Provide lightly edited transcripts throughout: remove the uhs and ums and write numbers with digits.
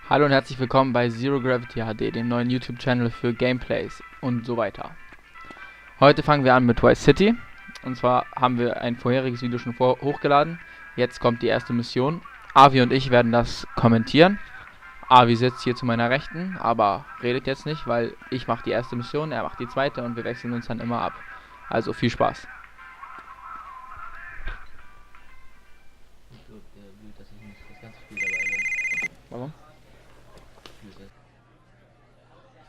Hallo und herzlich willkommen bei Zero Gravity HD, dem neuen YouTube-Channel für Gameplays und so weiter. Heute fangen wir an mit Vice City. Und zwar haben wir ein vorheriges Video schon hochgeladen. Jetzt kommt die erste Mission. Avi und ich werden das kommentieren. Avi sitzt hier zu meiner Rechten, aber redet jetzt nicht, weil ich mache die erste Mission, er macht die zweite und wir wechseln uns dann immer ab. Also viel Spaß. Warum?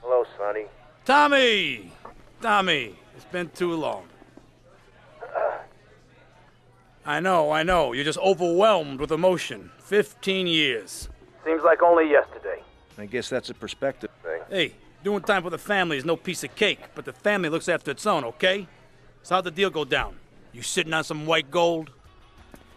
Hello, Sonny. Tommy, it's been too long. I know, you're just overwhelmed with emotion. 15 years. Seems like only yesterday. I guess that's a perspective thing. Hey, doing time for the family is no piece of cake, but the family looks after its own, okay? So how'd the deal go down? You sitting on some white gold?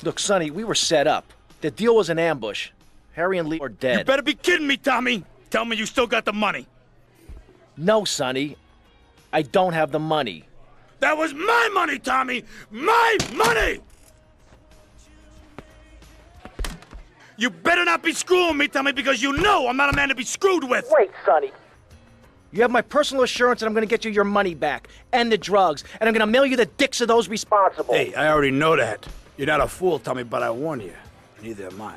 Look, Sonny, we were set up. The deal was an ambush. Harry and Lee are dead. You better be kidding me, Tommy! Tell me you still got the money. No, Sonny. I don't have the money. That was my money, Tommy! My money! You better not be screwing me, Tommy, because you know I'm not a man to be screwed with! Wait, Sonny. You have my personal assurance that I'm going to get you your money back, and the drugs, and I'm going to mail you the dicks of those responsible. Hey, I already know that. You're not a fool, Tommy, but I warn you, neither am I.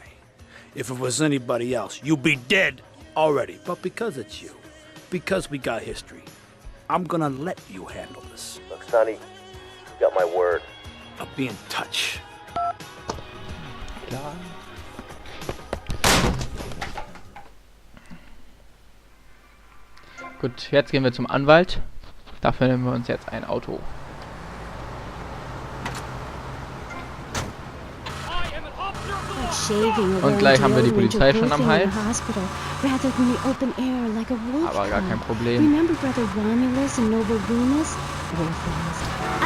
If it was anybody else, you'd be dead already. But because it's you, because we got history, I'm gonna let you handle this. Look, Sonny, you got my word. I'll be in touch. Klar. Gut, jetzt gehen wir zum Anwalt. Dafür nehmen wir uns jetzt ein Auto. Und gleich haben wir die Polizei schon am Hals. Aber gar kein Problem. I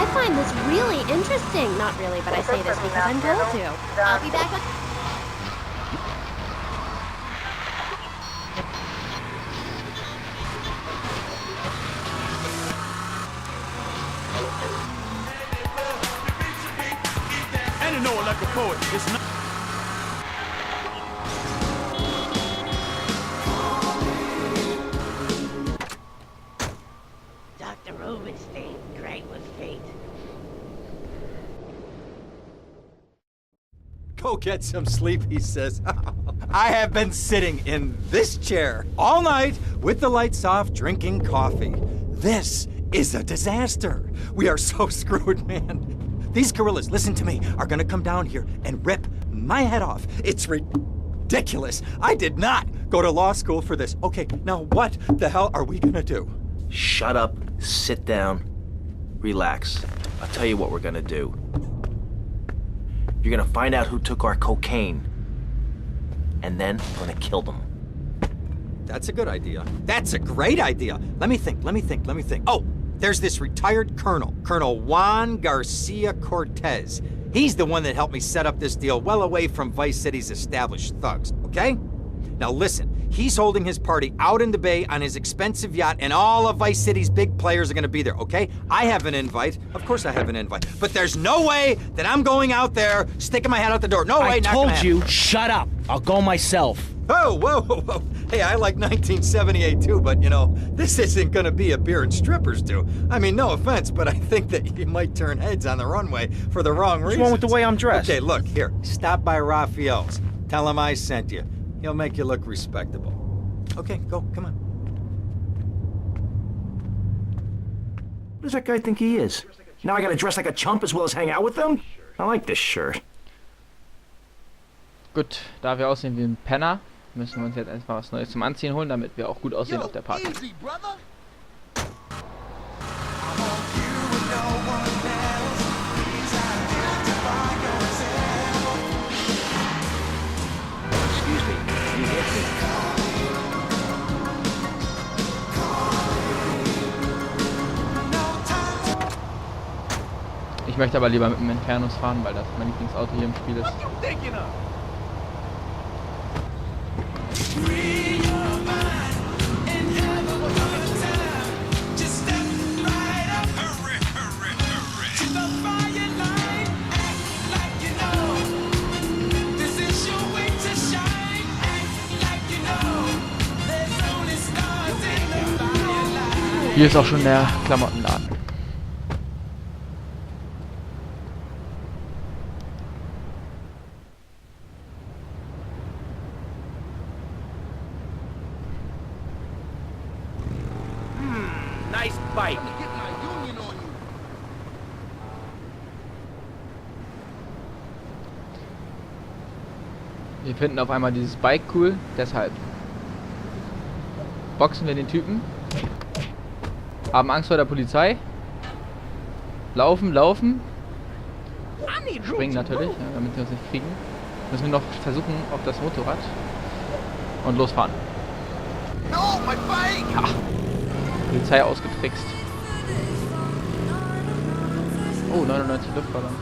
find this really interesting. Not really, but I say this because I'm told to. I'll be back. And you know, like a poet, it's not. Dr. Rubenstein, great with fate. Go get some sleep, he says. I have been sitting in this chair all night with the lights off, drinking coffee. This is a disaster. We are so screwed, man. These gorillas, listen to me, are gonna come down here and rip my head off. It's ridiculous. I did not go to law school for this. Okay, now what the hell are we gonna do? Shut up, sit down, relax. I'll tell you what we're going to do. You're going to find out who took our cocaine, and then we're going to kill them. That's a good idea. That's a great idea. Let me think. Oh, there's this retired colonel, Colonel Juan Garcia Cortez. He's the one that helped me set up this deal well away from Vice City's established thugs, okay? Now listen, he's holding his party out in the bay on his expensive yacht, and all of Vice City's big players are gonna be there, okay? I have an invite. Of course I have an invite. But there's no way that I'm going out there sticking my head out the door. No way, I not told gonna happen. you, shut up. I'll go myself. Oh, whoa. Hey, I like 1978 too, but you know, this isn't gonna be a beer and strippers do. I mean, no offense, but I think that you might turn heads on the runway for the wrong reasons. What's wrong with the way I'm dressed? Okay, look, here, stop by Raphael's. Tell him I sent you. He'll make you look respectable. Okay, go, come on. What does that guy think he is? Now I gotta dress like a chump as well as hang out with them? I like this shirt. Gut, da wir aussehen wie ein Penner, müssen wir uns jetzt erstmal was Neues zum Anziehen holen, damit wir auch gut aussehen auf der Party. Ich möchte aber lieber mit dem Infernus fahren, weil das mein Lieblingsauto hier im Spiel ist. Hier ist auch schon der Klamottenladen. Nice bike. Wir finden auf einmal dieses Bike cool, deshalb boxen wir den Typen, haben Angst vor der Polizei, laufen, springen natürlich, ja, damit wir uns nicht kriegen. Müssen wir noch versuchen auf das Motorrad und losfahren. Ja. Polizei ausgetrickst. Oh, 99 Luftballons.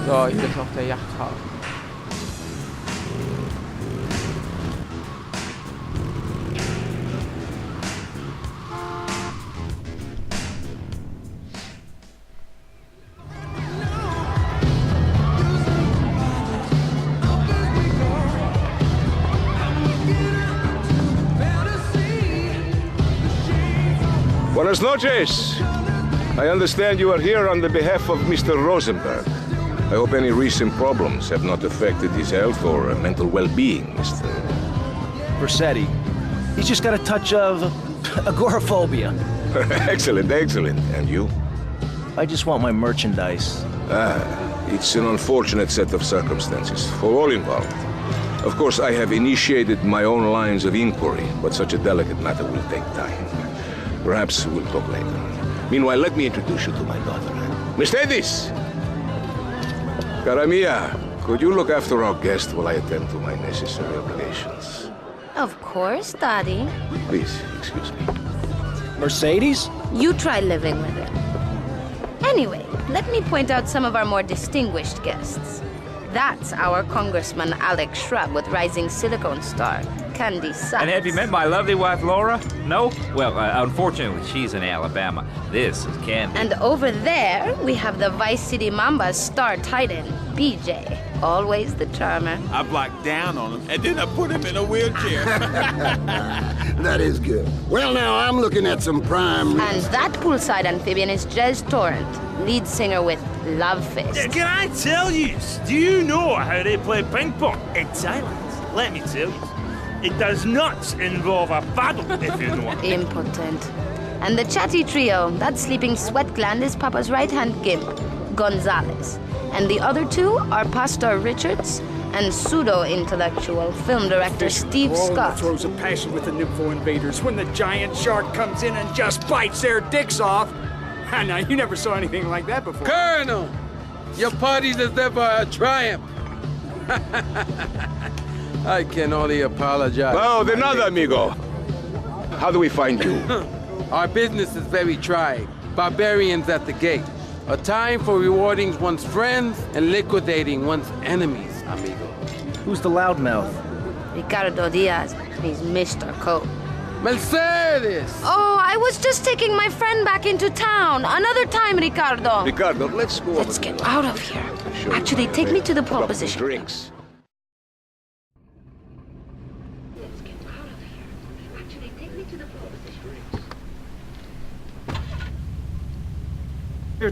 So, hier ist auch der Yachthafen. Buenas noches. I understand you are here on the behalf of Mr. Rosenberg. I hope any recent problems have not affected his health or mental well-being, Mr. Versetti. He's just got a touch of agoraphobia. Excellent, excellent. And you? I just want my merchandise. It's an unfortunate set of circumstances for all involved. Of course, I have initiated my own lines of inquiry, but such a delicate matter will take time. Perhaps we'll talk later. Meanwhile, let me introduce you to my daughter. Miss Edis! Cara mia, could you look after our guest while I attend to my necessary obligations? Of course, Daddy. Please, excuse me. Mercedes? You try living with him. Anyway, let me point out some of our more distinguished guests. That's our Congressman Alex Shrub with rising silicone star, Candy Sachs. And have you met my lovely wife, Laura? No? Well, unfortunately, she's in Alabama. This is Candy. And over there, we have the Vice City Mamba's star titan, BJ. Always the charmer. I blocked down on him, and then I put him in a wheelchair. That is good. Well, now I'm looking at some prime... And that poolside amphibian is Jez Torrent, lead singer with Love Fist. Can I tell you, do you know how they play ping pong? It's silent. Let me tell you. It does not involve a paddle, if you know. Impotent. And the chatty trio, that sleeping sweat gland is Papa's right-hand gimp, Gonzalez. And the other two are Pastor Richards and pseudo-intellectual film director Steve Scott. Throws a passion with the nympho invaders when the giant shark comes in and just bites their dicks off. Now, you never saw anything like that before. Colonel, your party's as ever a triumph. I can only apologize. Oh, de nada, amigo. How do we find you? Our business is very trying. Barbarians at the gate. A time for rewarding one's friends and liquidating one's enemies, amigo. Who's the loudmouth? Ricardo Diaz. He's Mr. Cope. Mercedes! Oh, I was just taking my friend back into town. Another time, Ricardo. Ricardo, let's go. Let's get out of here. Actually, take me to the pole position. Drinks.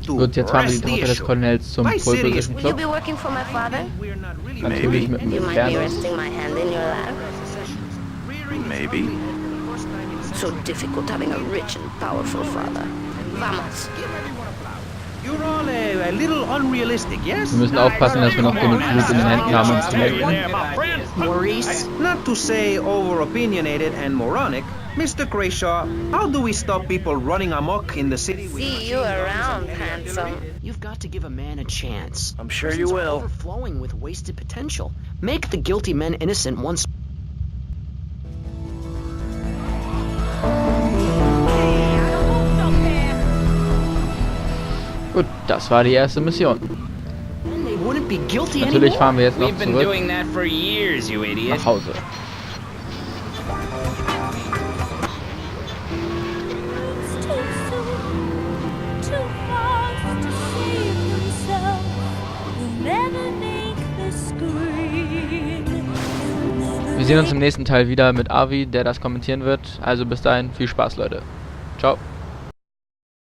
Gut, jetzt fahren wir die Tochter des Kolonels zum Pole Position Will you Club. be working for my father? Natürlich mit You dem might be Fernus. resting my hand in your lap. Maybe. So difficult having a rich and powerful father. Vamos. You're all a little unrealistic, yes? Wir müssen aufpassen, dass wir noch genug Blut in den Händen haben, um zu lenken. Maurice? Not to say over-opinionated and moronic, Mr. Crayshaw, how do we stop people running amok in the city? See you around, handsome. You've got to give a man a chance. I'm sure you will. Overflowing with wasted potential. Make the guilty men innocent once. Gut, das war die erste Mission. They wouldn't be guilty Natürlich fahren wir jetzt noch We've been zurück doing that for years, you idiot. nach Hause. Wir sehen uns im nächsten Teil wieder mit Avi, der das kommentieren wird. Also bis dahin, viel Spaß, Leute. Ciao.